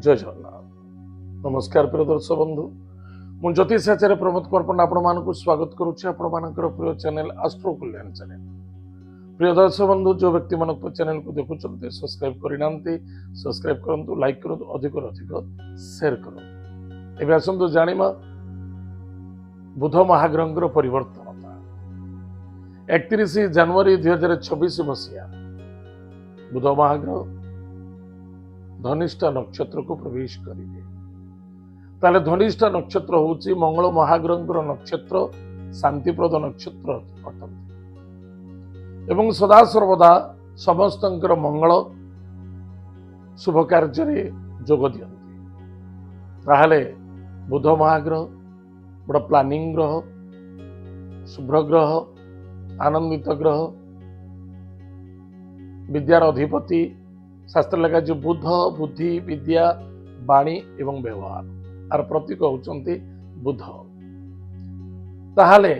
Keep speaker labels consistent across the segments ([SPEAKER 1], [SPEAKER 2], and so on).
[SPEAKER 1] जय जगन्नाथ। नमस्कार प्रिय दर्शक बंधु, मु ज्योतिष आचार्य प्रमोद कुमार आपण मानक स्वागत करुच्ची आपण मानकर प्रिय चैनल एस्ट्रो कल्याण चैनल। प्रिय दर्शक बंधु, जो व्यक्ति मन चैनल को देखुंते सब्सक्राइब करना सब्सक्राइब करूँ, लाइक करूँ, अधिक अधिक शेयर करूँ। एवं आसतु जानिमा बुध महाग्रह परिवर्तनता 31 जनवरी 2026 मसीहा बुध महाग्रह धनिष्ठा नक्षत्र को प्रवेश करेंगे। ताले धनिष्ठा नक्षत्र होची मंगल महाग्रह नक्षत्र, शांतिप्रद नक्षत्र अटंती एवं सदा सर्वदा समस्त मंगल शुभ कार्य जोग दियंती। ताहले बुध महाग्रह बड़ प्लानिंग ग्रह, शुभ्र ग्रह, आनंदित ग्रह, विद्यार अधिपति शास्त्र लगा जो बुध बुद्धि विद्या वाणी एवं व्यवहार आर प्रतीक होचंती बुध। ताहले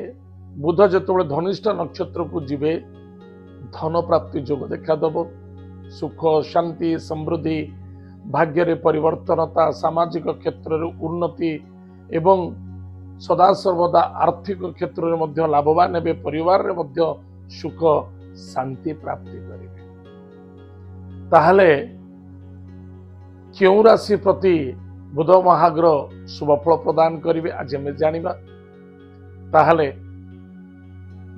[SPEAKER 1] बुध जेतबेले धनिष्ठा नक्षत्र को जीवे धन प्राप्ति जोग देखा दब, सुख शांति समृद्धि भाग्य रे परिवर्तनता, सामाजिक क्षेत्र रे उन्नति एवं सदा सर्वदा आर्थिक क्षेत्र रे मध्य लाभवान हेबे, परिवार रे मध्य सुख शांति प्राप्ति करिवे। ताहले क्यों राशि प्रति बुध महाग्रह शुभ फल प्रदान करिवे आज हमें जानिबा। ताहले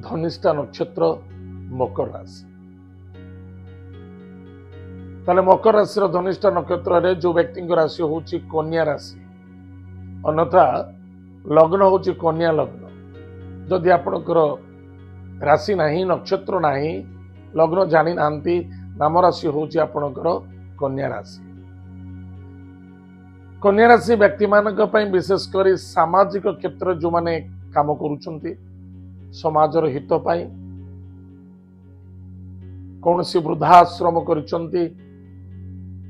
[SPEAKER 1] धनिष्ठा नक्षत्र मकर राशि, ताहले मकर राशि धनिष्ठा नक्षत्र रे जो व्यक्ति राशि होची कन्या राशि, अन्यथा लग्न होची कन्या लग्न। जदि आपणकर राशि नाही, नक्षत्र नाही, लग्न जानी नांती, नाम राशि होची आपणकर कन्या राशि। कन्या राशि व्यक्ति मानक पई विशेष करी सामाजिक क्षेत्र जो माने काम करूचंती, समाजर हित पाई कौनसी वृद्धाश्रम करिचंती,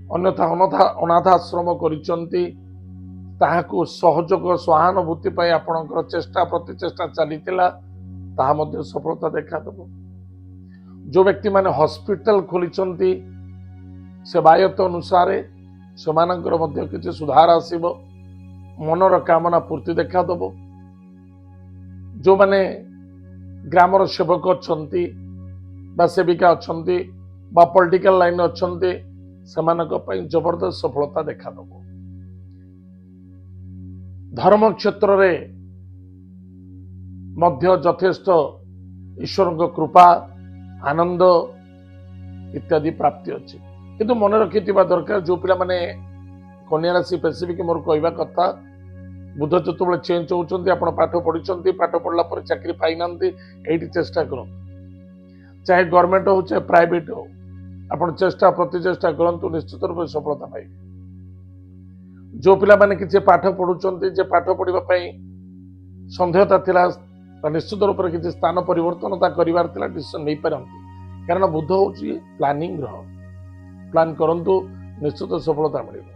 [SPEAKER 1] अन्यथा अनाथाश्रम करिचंती, ताहाकु सहयोग सहानुभूति पाई आपणकर चेष्टा प्रतिचेष्टा चलीतिला, ताहा मध्ये सफलता देखा दबो। जो व्यक्ति माने हॉस्पिटल खोलिचंती सेवायत अनुसार सेमानकर मध्य किछि सुधार आसीबो, मनर कामना पूर्ति देखा दबो। जो माने ग्रामर सेवक अछंती बा सेविका अछंती बा पॉलिटिकल लाइन अछंती, सेमानक पई जबरदस्त सफलता देखा दबो। धर्म क्षेत्र रे मध्य यथेष्ट ईश्वर कृपा आनंद इत्यादि प्राप्ति अच्छी। किंतु मन रखि दरकार जो पिला माने कन्या राशि स्पेसिफिक मोर कहवा कथा, बुध जो चेंज होती आप पाठ पढ़ी, पाठ पढ़ला पर चाकरी पाई नांती, एठी चेष्टा करूँ, चाहे गवर्नमेंट हो चाहे प्राइवेट हो, आप चेष्टा प्रतिचेष्टा करूँ, निश्चित रूप से सफलता पाइबे। जो पिला माने किसी पाठ पढ़ुचंती, जे पाठ पढ़िबा पई संदेहता थिला, निश्चित रूप से किसी स्थान परिवर्तन करिवार थिला, डिसीजन नहीं पारंती। कारण बुध होची प्लानिंग ग्रह, प्लान करंतु निश्चित सफलता मिलिबो।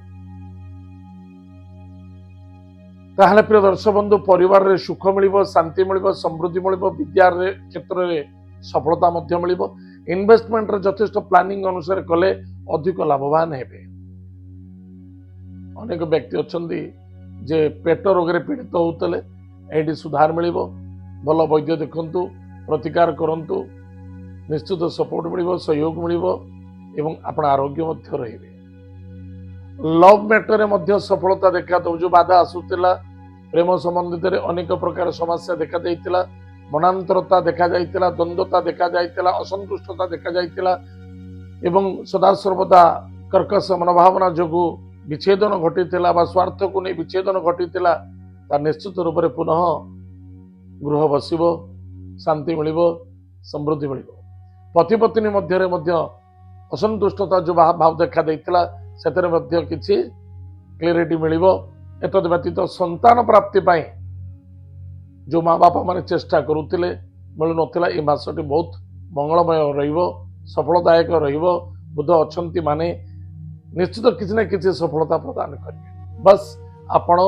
[SPEAKER 1] ताहले प्रिय दर्शक बंधु, परिवार रे सुख मिलिबो, शांति मिलिबो, समृद्धि मिलिबो, विद्या रे क्षेत्र रे सफलता मध्य मिलिबो। इन्वेस्टमेंट रे यथेष्ट प्लानिंग अनुसार कले अधिक लाभवान हेबे। अनेक व्यक्ति अछंती जे पेट रोग रे पीड़ित होतले, एठी सुधार मिलिबो। भल वैद्य देखंतु, प्रतिकार करंतु, निश्चित सपोर्ट मिलिबो, सहयोग मिलिबो एवं आपण आरोग्य मध्य रहिबे। लव मैटर मध्य सफलता देखा दो। जो बाधा आसुतिला प्रेम संबंधित अनेक प्रकार समस्या देखा जाइतिला, मनांतरता देखा जाइतिला, द्वंद्वता देखा जाइतिला, असंतुष्टता देखा जाइतिला एवं सदा सर्वदा कर्कश मनोभावना जोगु विच्छेदन घटितिला बा स्वार्थ को नहीं विच्छेदन घटितिला, ता निश्चित रूप से पुनः गृह बसिबो, शांति मिलिबो, समृद्धि मिलिबो। पति पत्नी मध्य असंतुष्टता जो भाव देखा देइतिला, सेतरे मध्य किछि क्लियरिटी मिलिबो। एतद व्यतीत संतान प्राप्ति पाई जो माँ बापा माने चेष्टा करुतिले मिलु नथिला, ए मासटी बहुत मंगलमय रहिबो, सफलदायक रहिबो। बुध अछंती माने निश्चित किछि ना किछि सफलता प्रदान करिवे। बस आपण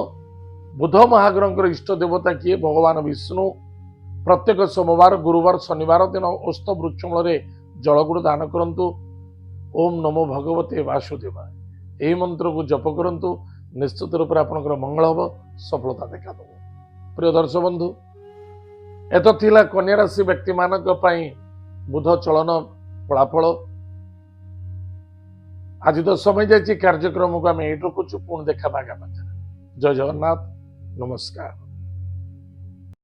[SPEAKER 1] बुध महाग्रह इष्ट देवता किए भगवान विष्णु, प्रत्येक सोमवार गुरुवार शनिवार दिन औस्त वृक्षमूल जलगुड़ दान करंतु। ओम नमो भगवते वासुदेवाय। ଏହି ମନ୍ତ୍ରକୁ ଜପ କରନ୍ତୁ, ନିଶ୍ଚିତ ରୂପରେ ଆପଣଙ୍କର ମଙ୍ଗଳ ହେବ, ସଫଳତା ଦେଖାଦେବ। ପ୍ରିୟ ଦର୍ଶକ ବନ୍ଧୁ, ଏତ ଥିଲା କନ୍ୟା ରାଶି ବ୍ୟକ୍ତିମାନଙ୍କ ପାଇଁ ବୁଧ ଚଳନ ଫଳାଫଳ। ଆଜି ତ ସମୟ ଯାଇଛି, କାର୍ଯ୍ୟକ୍ରମକୁ ଆମେ ଏଇଠି ରଖୁଛୁ। ପୁଣି ଦେଖା ଆଗାମୀ। ଜୟ ଜଗନ୍ନାଥ, ନମସ୍କାର।